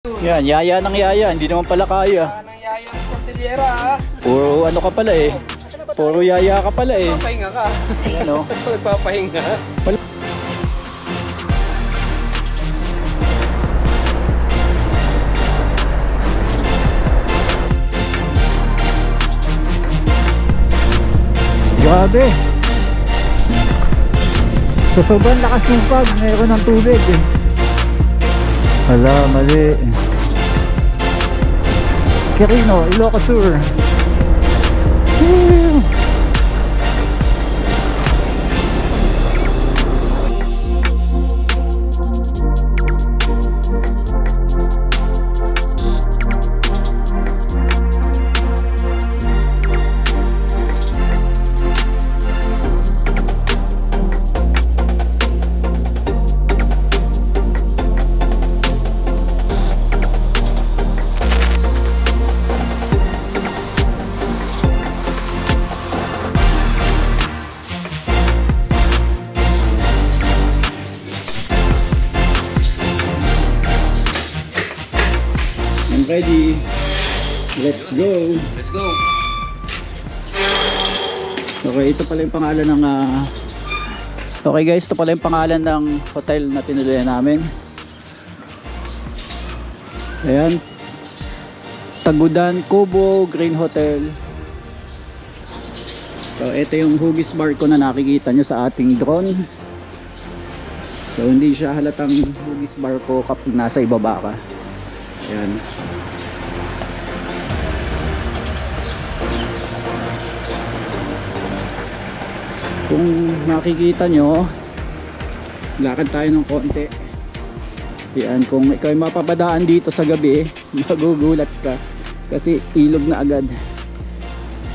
Yan, yaya ng yaya, hindi naman pala kaya. Yaya ng yaya ng Cordillera ha. Puro ano ka pala eh. Puro yaya ka pala eh. Nagpapahinga ka. Ano? Nagpapahinga. Grabe. Sa sobrang lakas ng fog, mayroon ng tubig eh. Hala, mali. Quirino, Ilocos Sur. Woo! Ready. Let's go. Let's go. Okay, ito pala yung pangalan ng okay guys, ito pala yung pangalan ng hotel na tinuluyan namin. Ayan. Tagudan Kubo Green Hotel. So ito yung hugis barko na nakikita nyo sa ating drone. So hindi siya halatang hugis barko kapag nasa ibaba ka. Ayan. Kung makikita nyo, lakad tayo ng konti. Yan, kung ikaw ay mapapadaan dito sa gabi, magugulat ka kasi ilog na agad.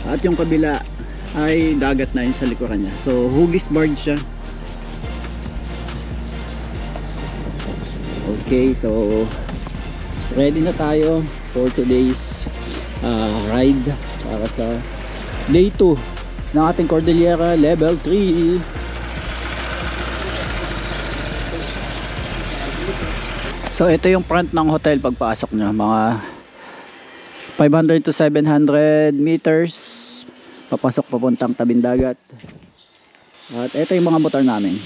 At yung kabila ay dagat na yun sa likuran niya. So hugis barge siya. Okay, so ready na tayo for today's ride para sa day 2 ng ating Cordillera Level 3. So ito yung front ng hotel pagpasok nyo, mga 500 to 700 meters papasok papuntang tabing dagat. At ito yung mga motor namin.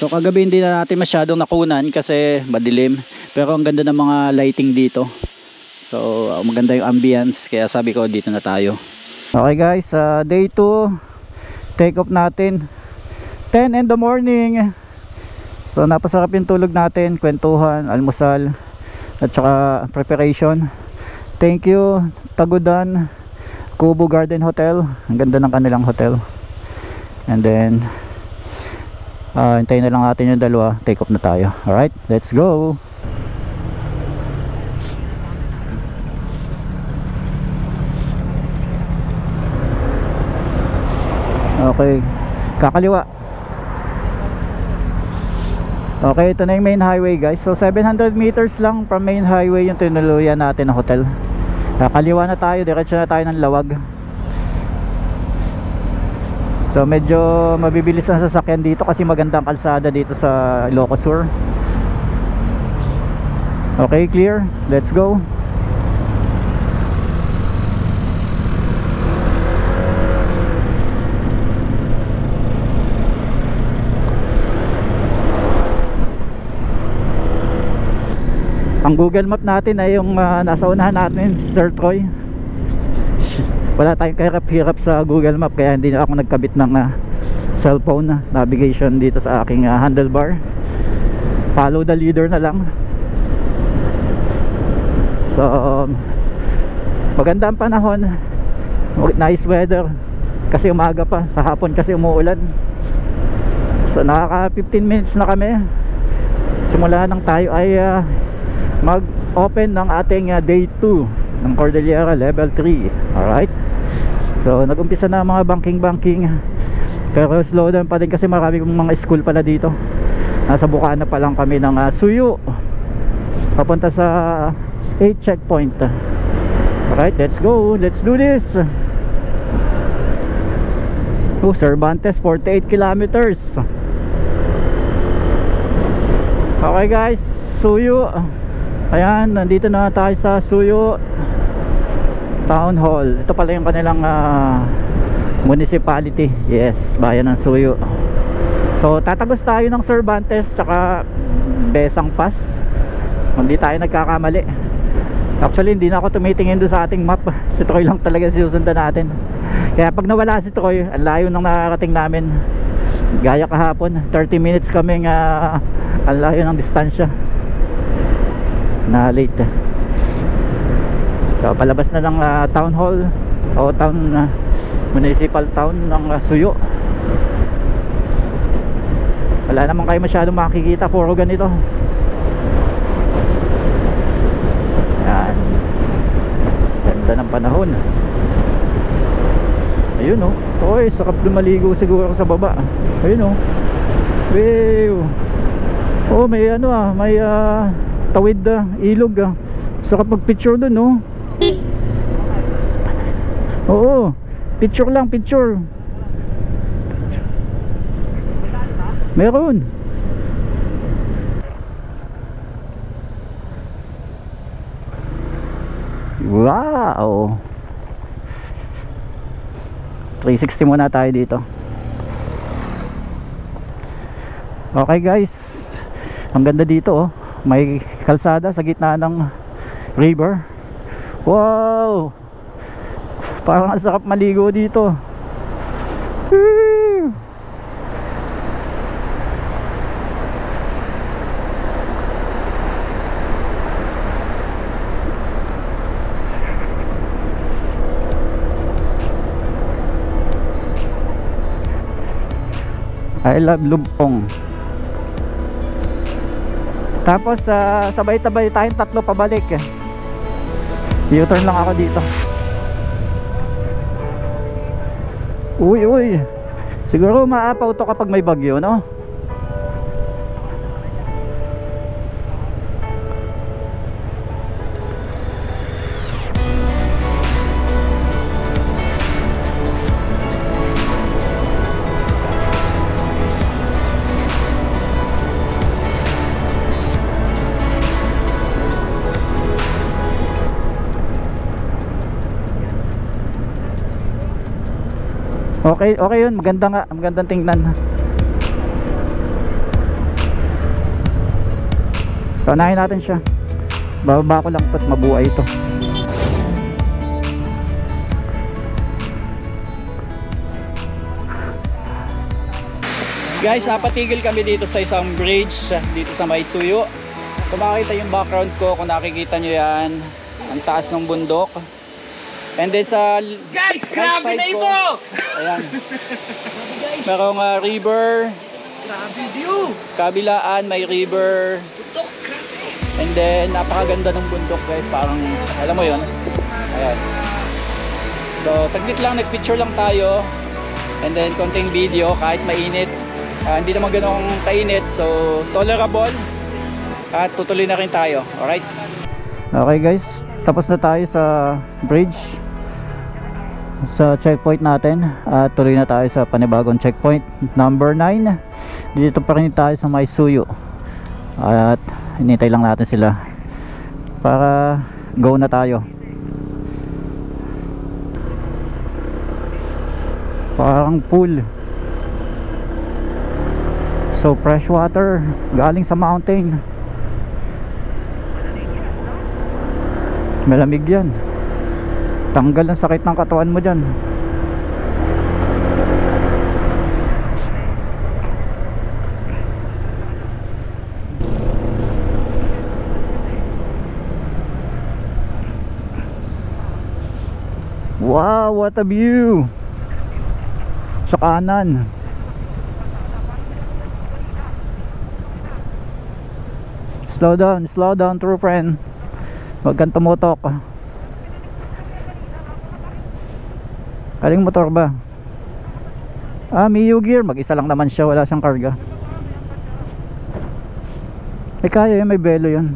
So kagabi hindi na natin masyadong nakunan kasi madilim, pero ang ganda ng mga lighting dito. So maganda yung ambience, kaya sabi ko dito na tayo. Okay guys, day 2, take off natin 10 in the morning. So napasarap yung tulog natin, kwentuhan, almusal at saka preparation. Thank you Tagudan Kubo Garden Hotel, ang ganda ng kanilang hotel. And then hintayin na lang natin yung dalawa, take off na tayo. Alright, let's go. Okay, kakaliwa. Okay, ito na yung main highway guys. So 700 meters lang from main highway yung tinuluyan natin na hotel. Kakaliwa na tayo, diretso na tayo ng Lawag. So medyo mabibilis ang sasakyan dito kasi magandang kalsada dito sa Ilocos Sur. Okay, clear. Let's go. Ang Google Map natin ay yung nasa unahan natin, Sir Troy. Wala tayong kahirap-hirap sa Google Map, kaya hindi na ako nagkabit ng cellphone navigation dito sa aking handlebar. Follow the leader na lang. So maganda ang panahon, nice weather kasi umaga pa, sa hapon kasi umuulan. So nakaka 15 minutes na kami simula nang tayo ay mag-open ng ating day 2 ng Cordillera Level 3. Alright, so nag-umpisa na mga banking pero slow down pa din kasi marami mga school pala dito. Nasa Bukana pa lang kami ng Suyo papunta sa 8 checkpoint. Alright, let's go, let's do this. Cervantes, 48 kilometers. Okay guys, Suyo Ayan, nandito na tayo sa Suyo Town Hall. Ito pala yung kanilang municipality. Yes, bayan ng Suyo. So tatagos tayo ng Cervantes tsaka Besang Pass. Hindi tayo nagkakamali. Actually hindi na ako tumitingin doon sa ating map. Si Troy lang talaga sinusundan natin. Kaya pag nawala si Troy, ang layo nang nakarating namin. Gaya kahapon, 30 minutes kaming ang layo ng distansya na late. So palabas na ng town hall o municipal town ng Suyo. Wala naman kayo masyadong makikita, puro ganito. Yan, ganda ng panahon. Ayun oh, oy, sarap lumaligo siguro sa baba. Ayun oh, wow. Oh, may may tawid ilog sarap magpicture dun oh. Oo, picture lang, picture. Meron. Wow, 360 muna tayo dito. Okay guys, ang ganda dito oh. May kalsada sa gitna ng river. Wow, parang ang sarap maligo dito. Woo! I love Lumpong. Tapos sabay-tabay tayong tatlo pabalik. U-turn lang ako dito. Uy, uy. Siguro maapaw to kapag may bagyo, no? Okay, okay yun. Maganda nga. Magandang tingnan. Paunahin natin siya. Bababa ko lang pat mabuhay ito. Guys, patigil kami dito sa isang bridge dito sa May Suyo. Kung makikita yung background ko, kung nakikita nyo yan, ang taas ng bundok. And then sa Guys, grabe na ito! Ayan. Merong river. Grabe view! Kabilaan may river. And then napakaganda ng bundok guys. Parang, alam mo yun. Ayan. So saglit lang, nagpicture lang tayo. And then konting video kahit mainit. Hindi naman ganong kainit. So tolerable. At tutuloy na rin tayo. Alright? Okay guys, tapos na tayo sa bridge, sa checkpoint natin, at tuloy na tayo sa panibagong checkpoint number 9. Dito pa rin tayo sa May Suyo at hinintay lang natin sila para go na tayo. Parang pool, so fresh water galing sa mountain. Malamig yan. Tanggal ang sakit ng katawan mo dyan. Wow, what a view. Sa kanan. Slow down true friend. Huwag kang tumutok. Kaling motor ba? Miyu gear. Mag-isa lang naman siya, wala siyang karga. Kaya yun, may belo yun.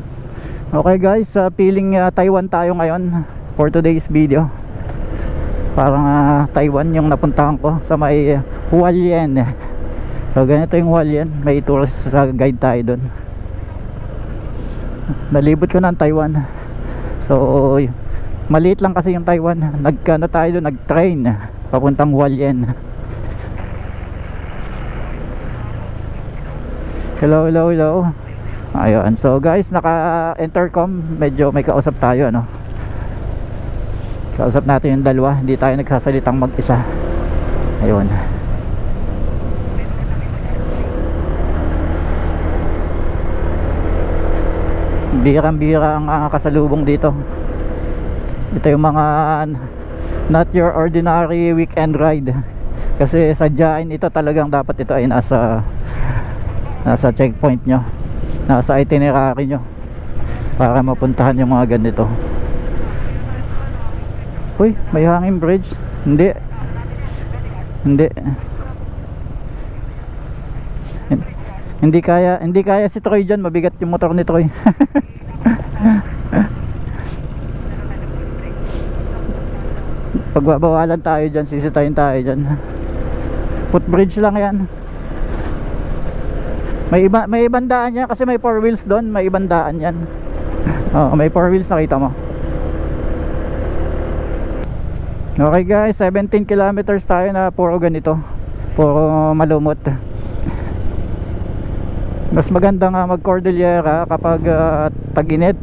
Okay guys, feeling Taiwan tayo ngayon for today's video. Parang Taiwan yung napuntahan ko sa may Hualien. So ganito yung Hualien. May tourist guide tayo dun. Nalibot ko na ang Taiwan. So maliit lang kasi yung Taiwan. Nagkano tayo doon, nag-train papuntang Hualien. Hello, hello, hello. Ayun. So guys, naka-intercom, medyo may kausap tayo, ano. Kausap natin yung dalawa, hindi tayo nagsasalitang mag-isa. Ayun. Birang-bira ang kasalubong dito. Ito yung mga not your ordinary weekend ride. Kasi sadyain ito, talagang dapat ito ay nasa checkpoint nyo, nasa itinerary nyo, para mapuntahan yung mga ganito. Uy, may hanging bridge. Hindi hindi kaya si Troy dyan, mabigat yung motor ni Troy. Pagbabawalan tayo dyan, sisitayin tayo dyan. Footbridge lang yan. May ibang daan yan kasi may 4 wheels doon, may ibang daan yan. Oh, may 4 wheels, nakita mo. Okay guys, 17 kilometers tayo na puro ganito, puro malumot. Mas maganda nga mag Cordillera kapag tag-init.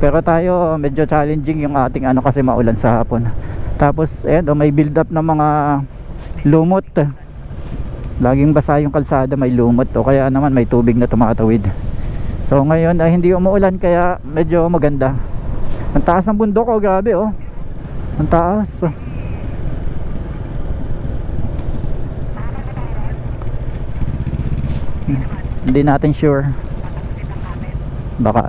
Pero tayo medyo challenging yung ating ano kasi maulan sa hapon. Tapos may build up ng mga lumot. Laging basa yung kalsada, may lumot o kaya naman may tubig na tumatawid. So ngayon ay hindi umuulan kaya medyo maganda. Ang taas ng bundok, oh, grabe, oh. Ang taas. Hindi natin sure. Baka.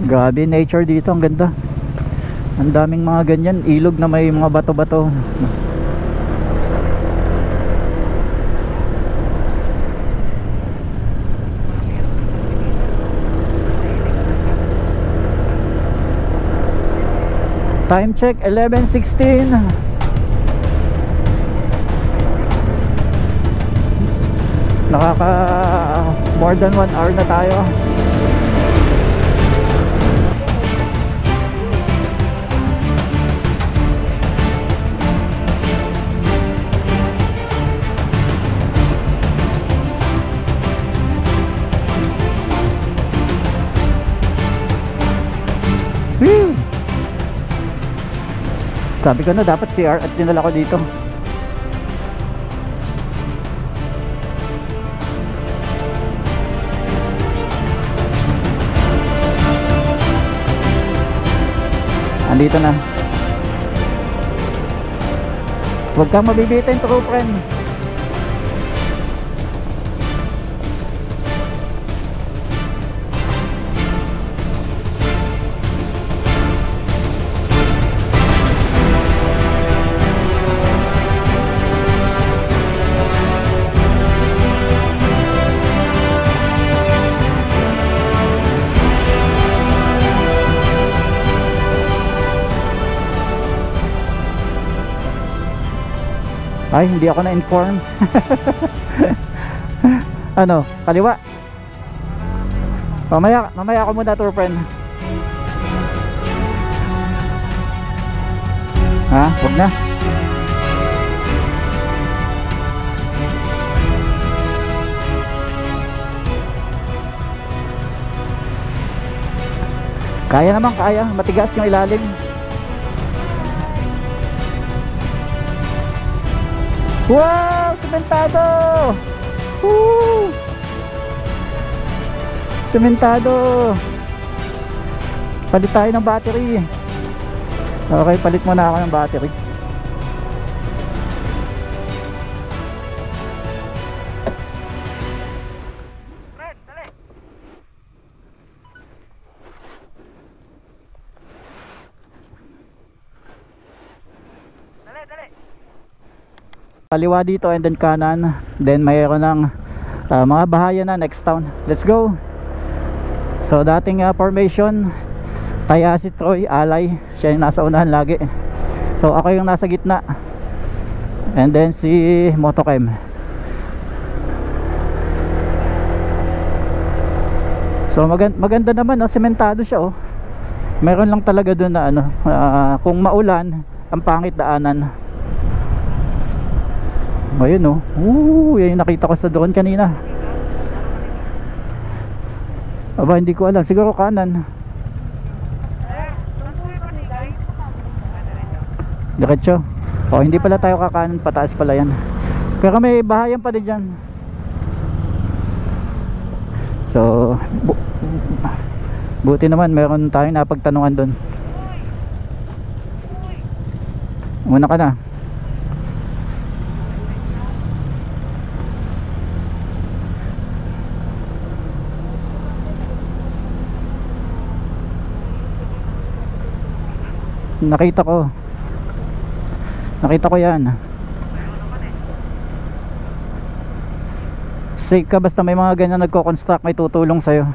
Grabe nature dito, ang ganda. Ang daming mga ganyan, ilog na may mga bato-bato. Time check 11:16. Nakaka more than 1 hour na tayo. Woo! Sabi ko na dapat CR at dinala ko dito. Andito na. Huwag kang mabibitin, true friend. Ay, hindi ako na-inform. Ano, kaliwa. Mamaya ako muna, tour friend. Ha, huwag na. Kaya naman, kaya. Matigas yung ilalim. Wow! Sementado! Woo! Sementado! Palit tayo ng battery. Okay, palit muna ako ng battery. Kaliwa dito and then kanan, then mayroon ng mga bahaya na next town. Let's go. So dating formation, taya si Troy, alay, siya yung nasa unahan lagi. So ako yung nasa gitna, and then si Motochem. So maganda naman, oh, sementado siya, oh. Meron lang talaga doon na ano, kung maulan, ang pangit daanan. Ayun, oh. Yan yung nakita ko sa doon kanina. Aba, hindi ko alam, siguro kanan. Diretso. Oh, hindi pala tayo kakanan, pataas pala yan. Pero may bahayan pa din dyan. So buti naman meron tayong napagtanungan doon. Muna ka na. Nakita ko yan. Safe ka basta may mga ganyan nagko-construct, may tutulong sa'yo.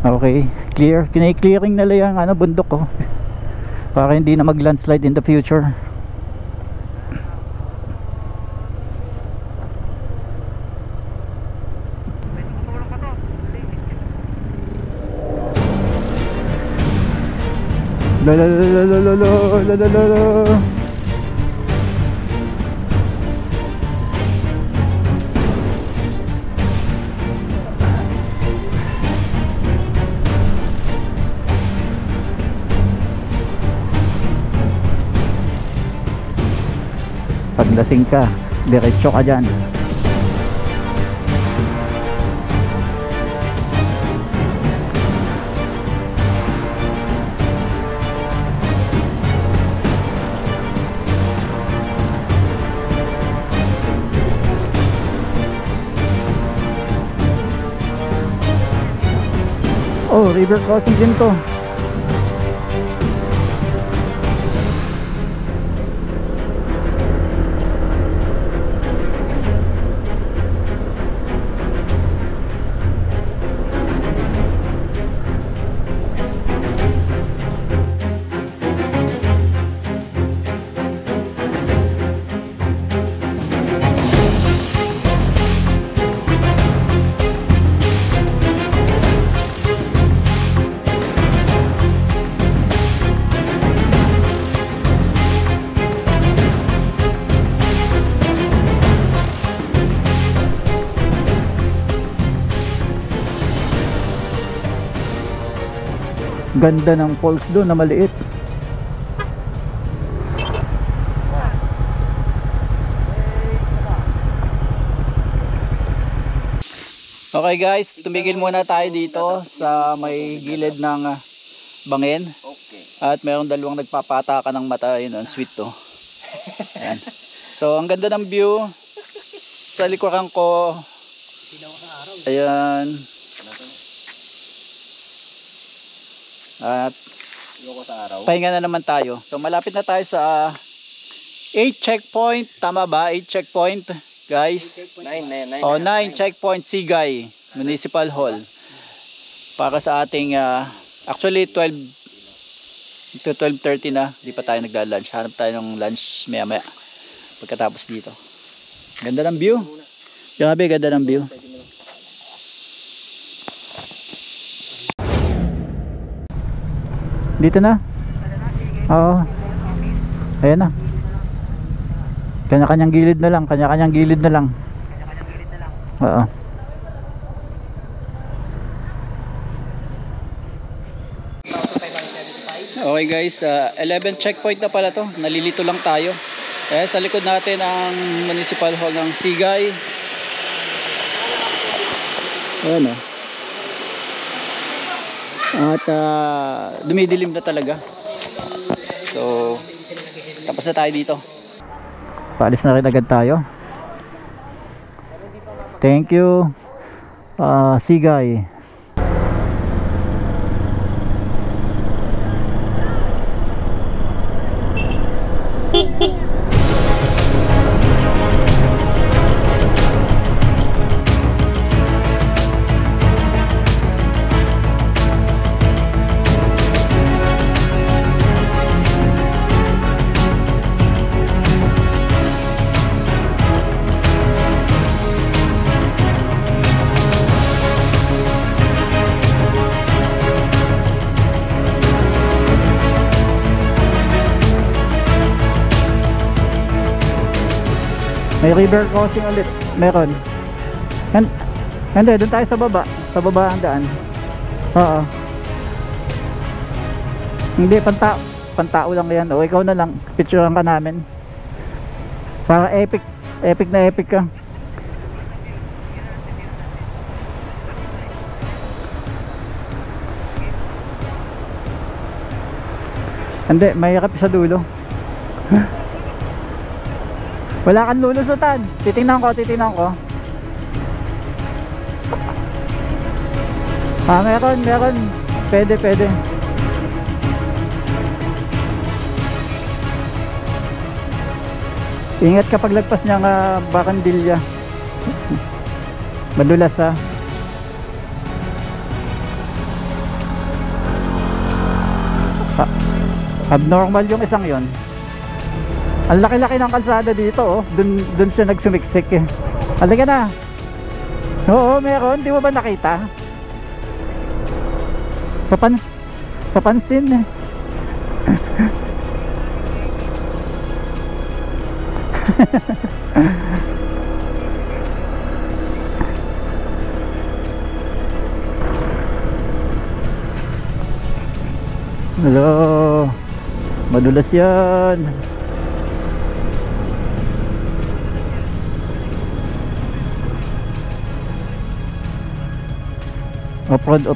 Okay, clear. Kinay-clearing nila yung ano, bundok ko, para hindi na mag-landslide in the future. La la la la la la la la la la. Paglasing ka, diretso ka dyan. Oh, river crossing din to. Ganda ng falls doon na maliit. Okay guys, tumigil muna tayo dito sa may gilid ng bangin. At mayroong dalawang nagpapataka ng mata. Yun, ang sweet to. Ayan. So ang ganda ng view sa likuran ko. Ayan. At pahinga na naman tayo. So malapit na tayo sa 8 checkpoint. Tama ba? 8 checkpoint guys. 9 checkpoint Sigay Municipal Hall. Para sa ating actually 12 to 12:30 na. Di pa tayo nagla-lunch. Hanap tayo ng lunch maya maya pagkatapos dito. Ganda ng view. Grabe, ganda ng view. Dito na? Oo. Ayan na. Kanya-kanyang gilid na lang. Kanya-kanyang gilid na lang. Oo. Okay guys, 11 checkpoint na pala to. Nalilito lang tayo. Sa likod natin ang Municipal Hall ng Sigay. Ayan o. At dumidilim na talaga. So tapos na tayo dito. Paalis na rin agad tayo. Thank you Sigay. May river crossing ulit. Meron. Hindi, doon tayo sa baba. Sa baba ang daan. Oo. Hindi, pantao lang yan. O, ikaw na lang. Picturean ka namin. Para epic. Epic na epic ka. Hindi, mahirap sa dulo. Wala kang lulusutan. Titingnan ko. Meron. Pwede. Ingat kapag lagpas niya nga bakandilya. Madulas ha. Abnormal yung isang yon. Ang laki-laki ng kalsada dito, oh. Dun siya nagsumiksik eh. Halika na. Oo, meron. Di mo ba nakita? Papansin eh. Hello. Madulas yan. Off-road.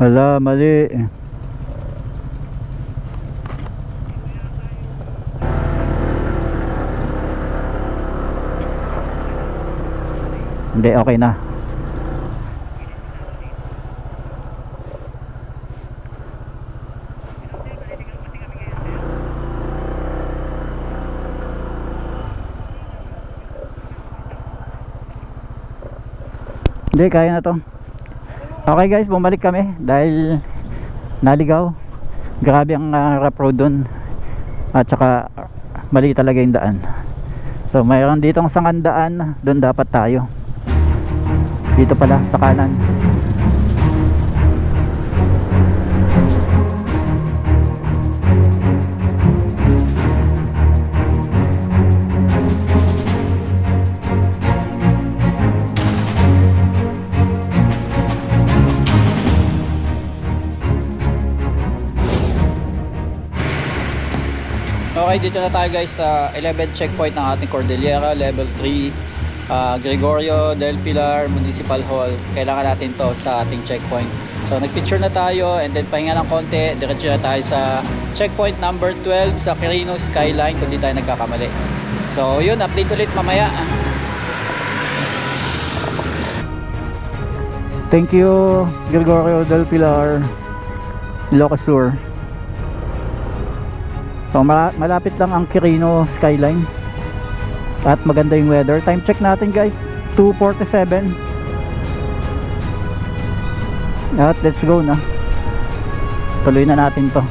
Wala, mali. Hindi, okay na. Hindi, kaya na to. Okay guys, bumalik kami dahil naligaw. Grabe ang rough road dun. At saka mali talaga yung daan. So mayroon ditong sangandaan. Dun dapat tayo. Dito pala sa kanan. Okay, dito na tayo guys sa 11th checkpoint ng ating Cordillera Level 3, Gregorio del Pilar Municipal Hall. Kailangan natin to sa ating checkpoint. So nagpicture na tayo and then pahinga ng konti, diretso na tayo sa checkpoint number 12 sa Quirino Skyline kung di tayo nagkakamali. So yun, update ulit mamaya. Thank you Gregorio del Pilar, Ilocos Sur. So malapit lang ang Quirino Skyline. At maganda yung weather. Time check natin guys, 2:47. At let's go na. Tuloy na natin to.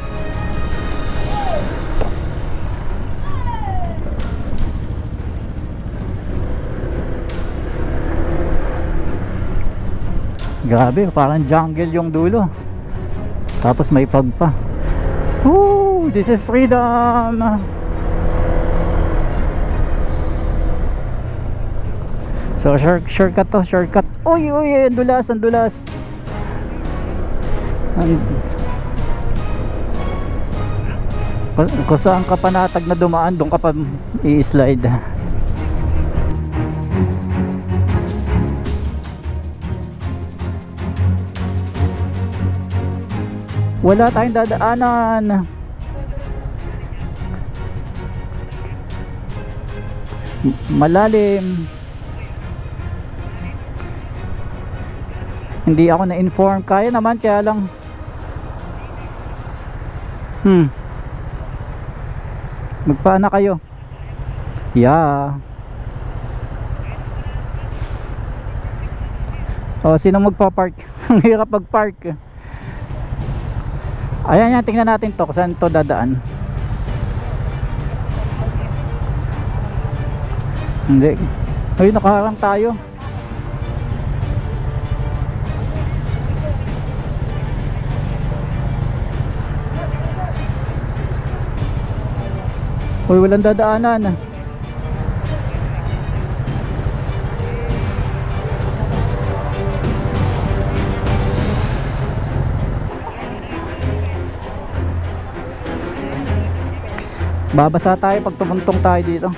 Grabe, parang jungle yung dulo. Tapos may fog pa. Woo! This is freedom! So shortcut to, shortcut. Uy, ang dulas, ang dulas. Kung saan ka panatag na dumaan, doon ka pa i-slide. Wala tayong dadaanan. Malalim. Hindi ako na-inform. Kaya naman, kaya lang magpaana kayo. Yeah. O, sino magpa-park? Ang hirap mag-park. Ayan yan, tingnan natin to kung saan to dadaan. Hindi. Ay, nakaharang tayo. Uy, walang dadaanan. Babasa tayo pag tumuntong tayo dito.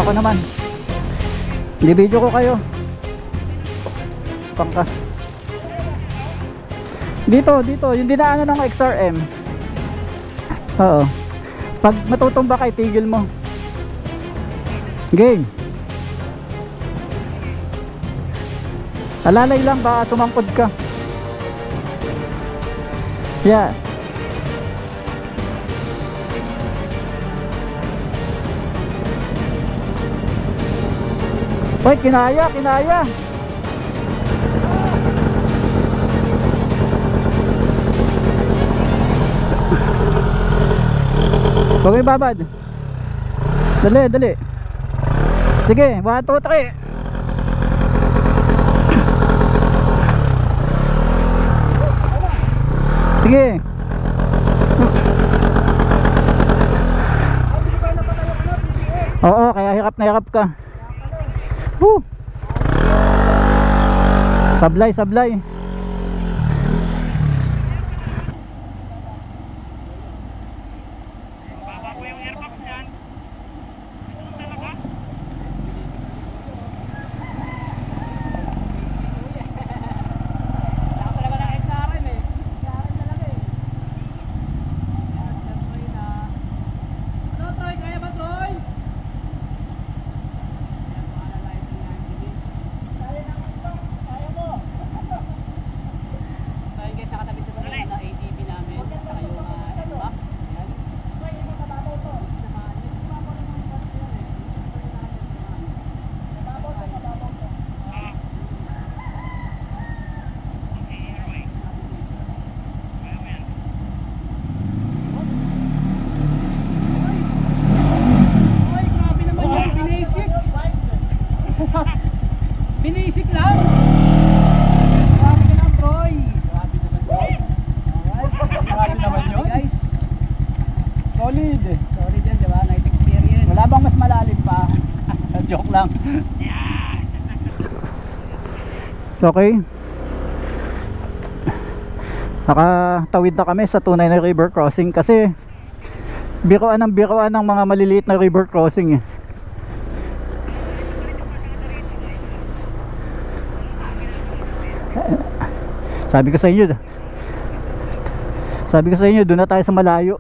Ako naman. Hindi video ko kayo. Pangka. Dito, yung dinaanan ng XRM. Oo. Pag matutumba ka, itigil mo. Game. Alalay lang, baka sumangkod ka. Yeah. Hoy, kinaya. Huwag may babad. Dali. Sige, 1, 2, 3. Sige. Oo, kaya hirap na hirap ka. Woo. Sablay. Binisik lang. Grabe ka lang, Troy. Grabe naman yun. Guys. Solid yan, di ba? Nice experience. Wala bang mas malalim pa? Joke lang. Okay. Nakatawid na kami sa tunay na river crossing kasi biruan ng mga maliliit na river crossing eh. Sabi ko sa inyo, doon na tayo sa malayo.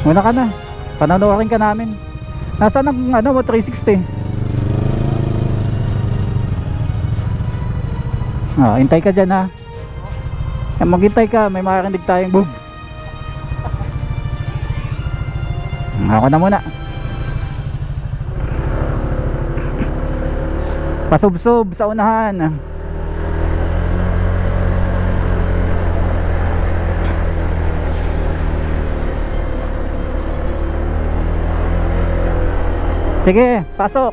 Muna ka na. Panonoodin ka namin. Nasaan ang 360? Hintay ka dyan ha. Maghintay ka, may makarinig tayong boob. Ako na muna. Pasubsob sa unahan. Sige, pasok.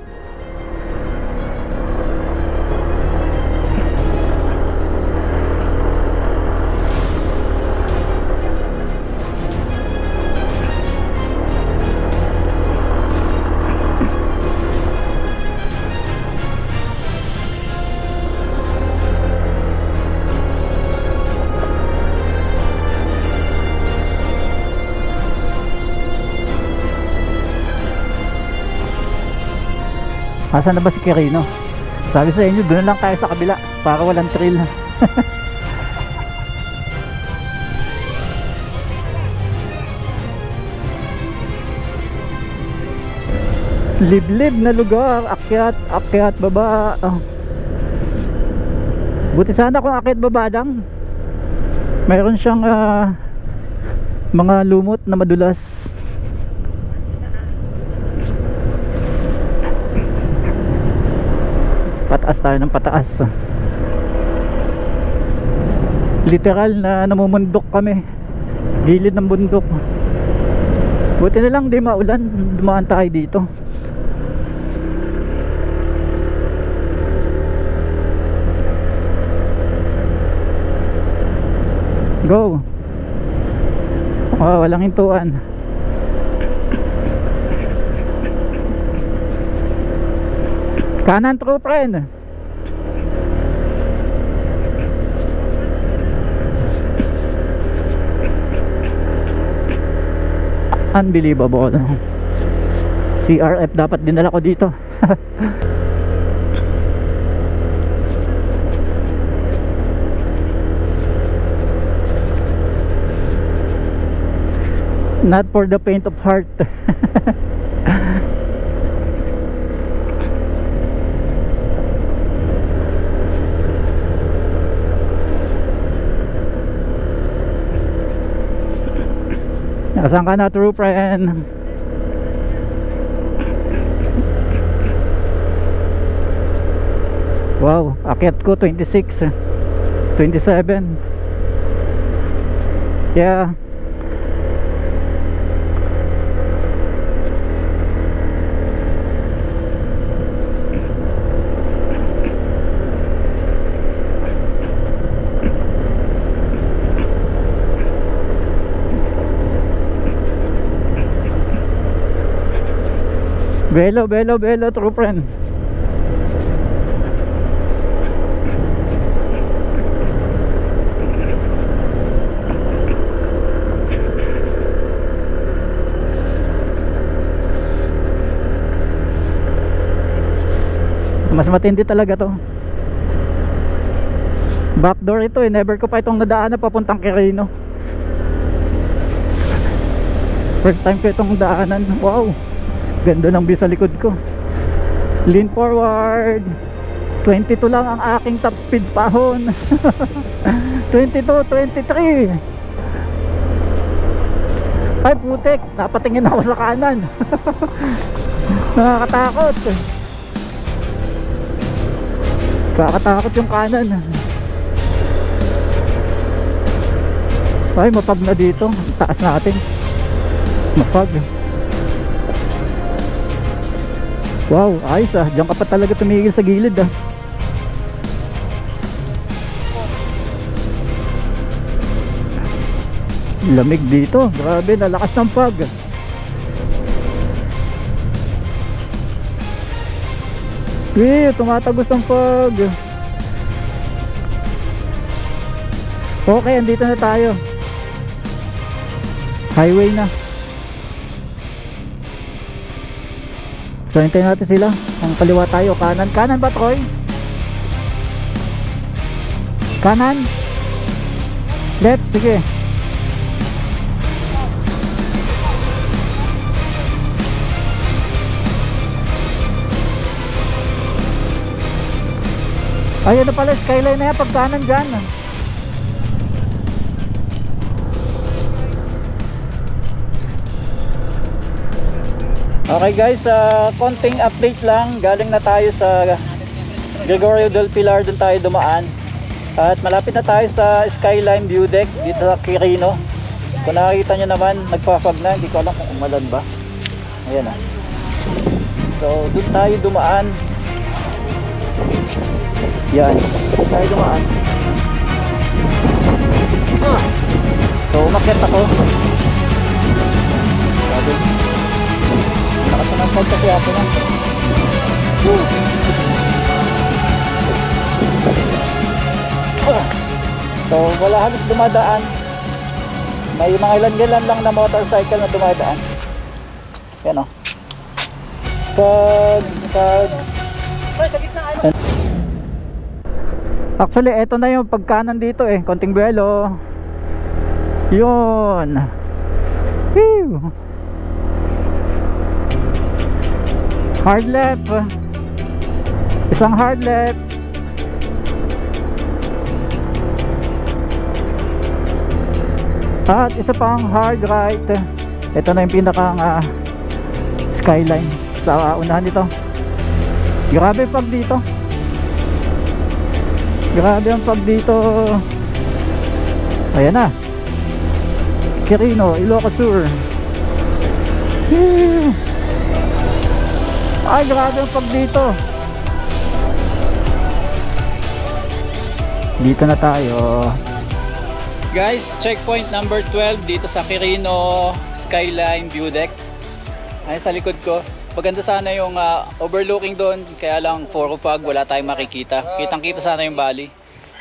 Asan na ba si Quirino? Sabi sa inyo, doon lang tayo sa kabila para walang trail. Liblib na lugar, akyat, akyat, baba. Buti sana kung akyat baba lang. Mayroon siyang mga lumot na madulas. Pataas tayo ng pataas. Literal na namumundok kami. Gilid ng bundok. Buti na lang di maulan. Dumaan tayo dito. Go. Walang hintuan. Kanan, true friend. Unbelievable. CRF dapat dinala ko dito. Not for the faint of heart. Nasaan ka na, true friend? Wow, akyat ko 26, 27. Yeah. Belo, belo, belo, true friend. Mas matindi talaga to. Backdoor ito eh. Never ko pa itong nadaan na papuntang Quirino. First time ko itong daanan. Wow, ganda ng view sa likod ko. Lean forward. 22 lang ang aking top speed pahon. 22, 23. Ay putik, napatingin ako sa kanan. Nakakatakot. Nakakatakot yung kanan. Ay mapag na dito. Taas natin. Mapag. Wow, ayos ah. Diyan ka pa talaga tumigil sa gilid ah. Lamig dito. Grabe, nalakas ng pag. Tumatagos ang pag. Okay, andito na tayo. Highway na. So hintayin natin sila. Ang kaliwa tayo, kanan. Kanan ba, Troy? Kanan? Left, sige. Ayun na pala, skyline na yan pag kanan dyan. Okay guys, konting update lang. Galing na tayo sa Gregorio del Pilar, dun tayo dumaan. At malapit na tayo sa Skyline View Deck dito sa Quirino. Kung nakikita nyo naman, nagpapag na. Hindi ko alam kung umalan ba. Ayan ah. So dun tayo dumaan. Yan, tayo dumaan. So umakyat ako. Sabi, nakatanapag kasi ako na. So wala halos dumadaan. May mga ilan-ilan lang na motorcycle na dumadaan. Yan o. Pag Sa gitna, ano? Actually, eto na yung pagkanan dito eh. Konting buwelo. Yun. Whew. Hard left. Isang hard left. At isa pang hard right. Ito na yung pinakang skyline sa unahan nito. Grabe pag dito. Grabe ang pag dito. Ayan na. Quirino, Ilocos Sur. Ay, grabe ang pag dito. Dito na tayo. Guys, checkpoint number 12 dito sa Quirino Skyline View Deck. Ay, sa likod ko. Maganda sana yung overlooking doon, kaya lang puro fog, wala tayong makikita. Kitang kita sana yung valley.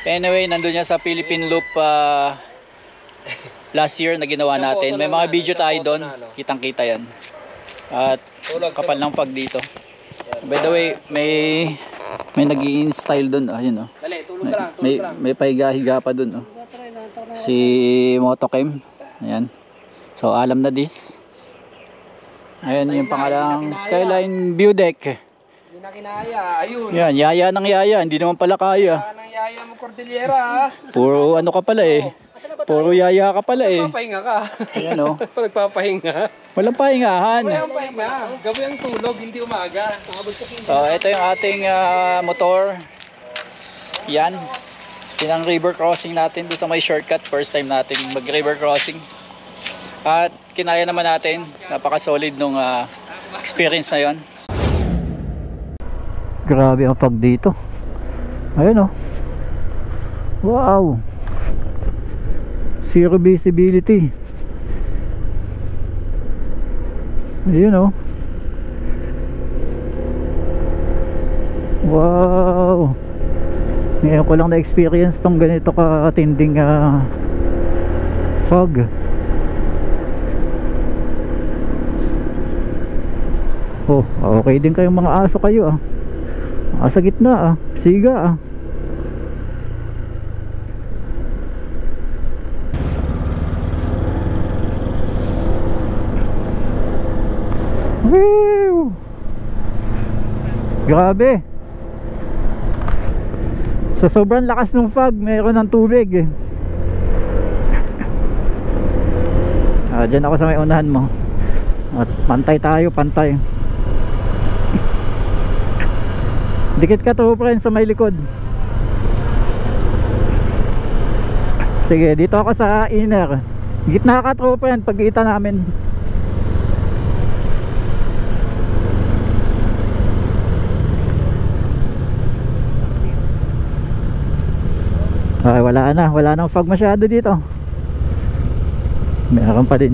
Anyway, nandun yan sa Philippine Loop last year na ginawa natin. May mga video tayo doon, kitang kita yan. At kapal ng fog dito. By the way, may nag-i-install doon. Ayun, oh. Dali, tulog ka lang. May pahiga-higa pa doon. Oh. Si Motocam. Ayan. So, alam na this. Ayan yung pangalang Skyline View Deck. Hindi na kinaya, ayun. Yan, yaya ng yaya, hindi naman pala kaya. Saan ang yaya mo, Cordillera, ha? Puro ano ka pala eh. Puro yaya ka pala eh. Nagpapahinga ka. Ayan o. Nagpapahinga. Walang pahingahan. Walang pahinga. Gabi ang tulog, hindi umaga. So, ito yung ating motor. Yan. Pinang river crossing natin doon sa may shortcut. First time natin mag river crossing. At kinaya naman natin, napaka solid nung experience na yon. Grabe ang pag dito. Ayun, oh. Wow. Zero visibility. Ayun, oh. Wow. Ngayon ko lang na-experience tong ganito katinding fog. Oh, okay din kayong mga aso kayo ah. Sa gitna ah, siga ah. Woo! Grabe. Sa sobrang lakas ng fog, mayroon ng tubig eh. Diyan ako sa may unahan mo. At pantay tayo, pantay. Dikit ka to, friend, sa may likod. Sige, dito ako sa inner. Gitna ka to, friend, pagkita namin. Okay, wala nang fog masyado dito. Meron pa din.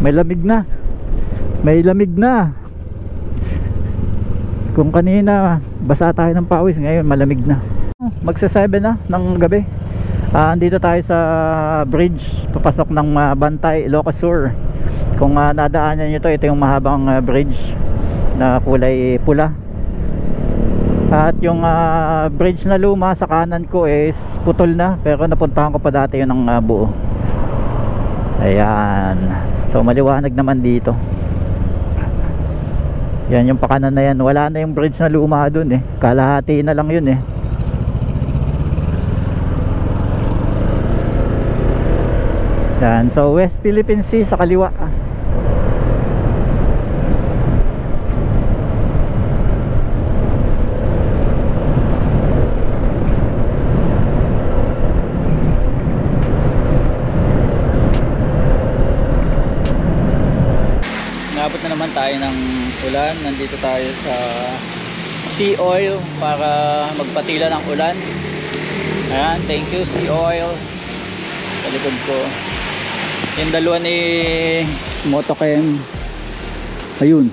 May lamig na. May lamig na. Kung kanina basa tayo ng pawis, ngayon malamig na. Magsa 7 na ng gabi. Andito tayo sa bridge papasok ng Bantay, Ilocos Sur. Kung nadaanan nyo ito yung mahabang bridge na kulay pula. At yung bridge na luma sa kanan ko is putol na, pero napuntahan ko pa dati yun ng buo. Ayan. So maliwanag naman dito. Yan yung pakanan na yan. Wala na yung bridge na luma dun eh. Kalahati na lang yun eh. Yan. So West Philippine Sea sa kaliwa. Nabot na naman tayo ng ulan. Nandito tayo sa Sea Oil para magpatila ng ulan. Ayan, thank you Sea Oil. Sa likod ko. Yung dalawa ni Motochem. Ayun.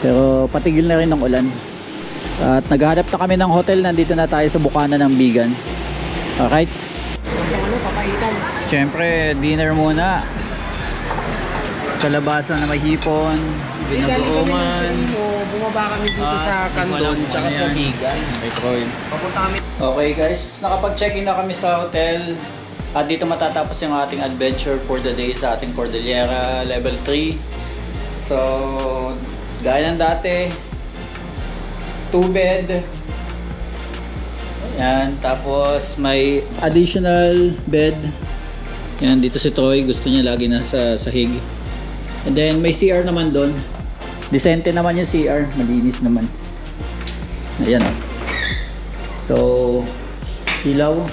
Pero patigil na rin ng ulan. At naghahanap na kami ng hotel. Nandito na tayo sa Bukana ng Bigan. Alright. Siyempre, dinner muna. Kalabasan na may hipon, binugoongan. Bumaba kami dito sa Candon, tsaka sa Bigan. Papunta kami. Okay guys, nakapag-check-in na kami sa hotel. At dito matatapos yung ating adventure for the day sa ating Cordillera Level 3. So, gaya ng dati, 2 bed. Yan, tapos may additional bed. Yan, dito si Troy, gusto niya lagi nasa sahig. And then may CR naman doon. Decente naman yung CR, malinis naman. Ayan. So, ilaw.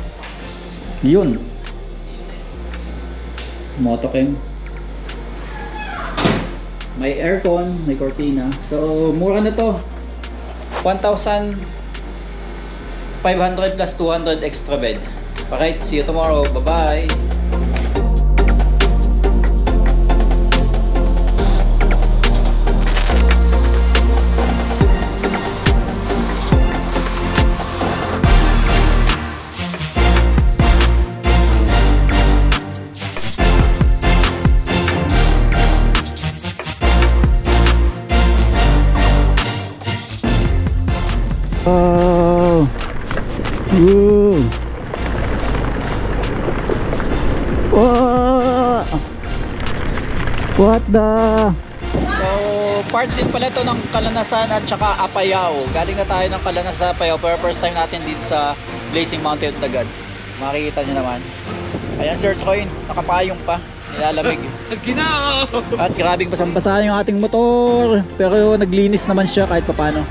Yun. Motochem. May aircon, may cortina. So, mura na to. 1,500 plus 200 extra bed. Alright, see you tomorrow. Bye-bye. Oh. Woo. Wow. What the? So, part din pala ito ng Kalanasan at saka Apayao. Galing na tayo ng Kalanasan, Apayao, pero first time natin dito sa Blazing Mountain of the Gods. Makikita nyo naman. Ayan, Sir Troy, nakapayong pa. Nilalamig. Ginoo! At grabing basang-basa. Basa yung ating motor. Pero naglinis naman siya kahit papano.